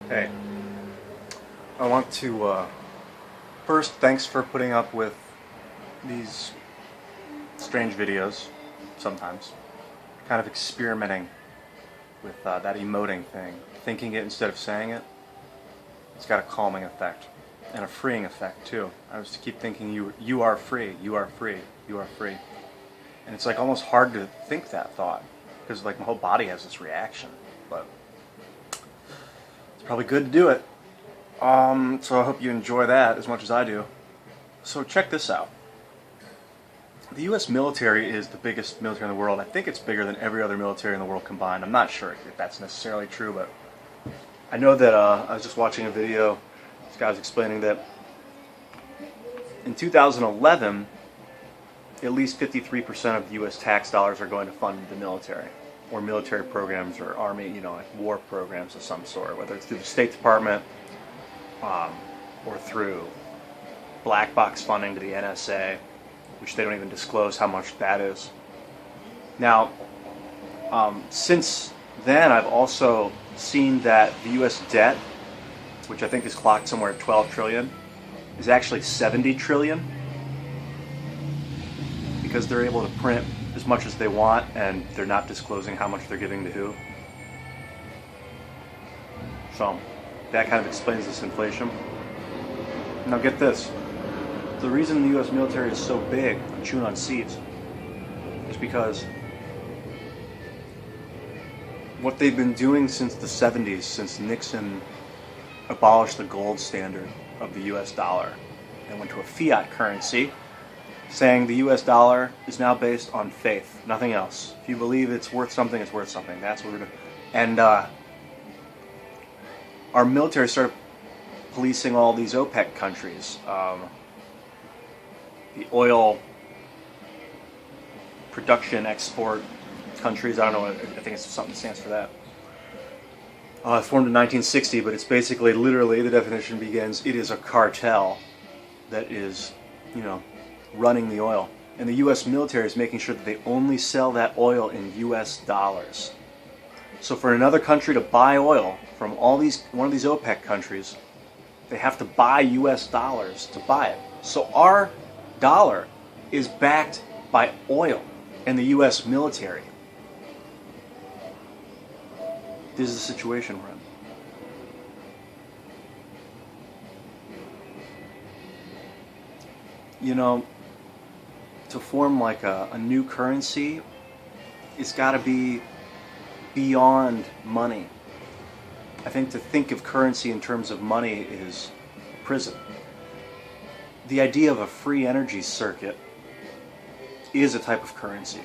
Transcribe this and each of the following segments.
Hey, I want to first thanks for putting up with these strange videos sometimes. Kind of experimenting with that emoting thing. Thinking it instead of saying it. It's got a calming effect. And a freeing effect too. I was to keep thinking you are free, you are free, you are free. And it's like almost hard to think that thought. Because like my whole body has this reaction. But it's probably good to do it. So I hope you enjoy that as much as I do. So check this out. The U.S. military is the biggest military in the world. I think it's bigger than every other military in the world combined. I'm not sure if that's necessarily true, but I know that I was just watching a video. This guy was explaining that in 2011, at least 53% of the U.S. tax dollars are going to fund the military, or military programs, or army, like war programs of some sort, whether it's through the State Department, or through black box funding to the NSA, which they don't even disclose how much that is. Now, since then, I've also seen that the U.S. debt, which I think is clocked somewhere at 12 trillion, is actually 70 trillion, because they're able to print as much as they want and they're not disclosing how much they're giving to who. So that kind of explains this inflation. Now get this. The reason the U.S. military is so big, chewing on seats, is because what they've been doing since the 70s, since Nixon abolished the gold standard of the U.S. dollar and went to a fiat currency, saying the U.S. dollar is now based on faith, nothing else. If you believe it's worth something, it's worth something. That's what we're doing. And our military started policing all these OPEC countries. The oil production export countries, I don't know, I think it's something that stands for that. Formed in 1960, but it's basically, literally, the definition begins, it is a cartel that is, running the oil. And the U.S. military is making sure that they only sell that oil in U.S. dollars. So for another country to buy oil from one of these OPEC countries, they have to buy U.S. dollars to buy it. So our dollar is backed by oil and the U.S. military. This is the situation we're in. To form like a new currency, it's got to be beyond money. I think to think of currency in terms of money is prison. The idea of a free energy circuit is a type of currency.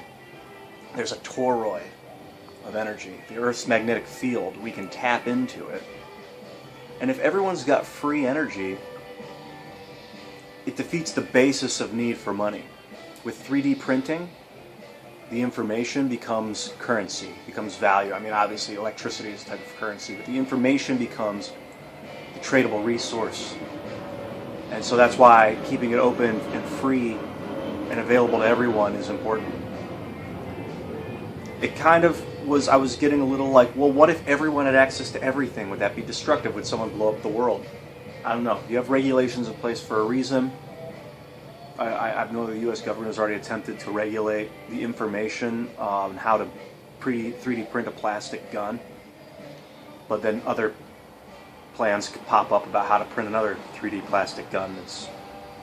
There's a toroid of energy, the Earth's magnetic field. We can tap into it. And if everyone's got free energy, it defeats the basis of need for money. With 3D printing, the information becomes currency, becomes value. I mean, obviously electricity is a type of currency, but the information becomes the tradable resource. And so that's why keeping it open and free and available to everyone is important. It kind of was, I was getting a little like, well, what if everyone had access to everything? Would that be destructive? Would someone blow up the world? I don't know. You have regulations in place for a reason. I know the U.S. government has already attempted to regulate the information on how to 3D print a plastic gun, but then other plans could pop up about how to print another 3D plastic gun that's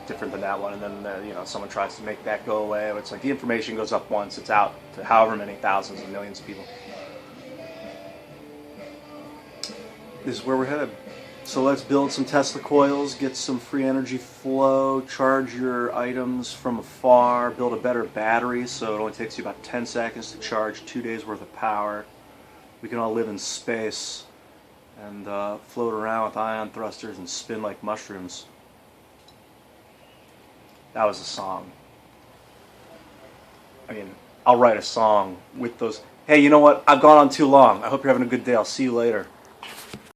different than that one, and then someone tries to make that go away. It's like the information goes up once, it's out to however many thousands and millions of people. This is where we're headed. So let's build some Tesla coils, get some free energy flow, charge your items from afar, build a better battery so it only takes you about 10 seconds to charge 2 days worth of power. We can all live in space and float around with ion thrusters and spin like mushrooms. That was a song. I mean, I'll write a song with those. Hey, you know what? I've gone on too long. I hope you're having a good day. I'll see you later.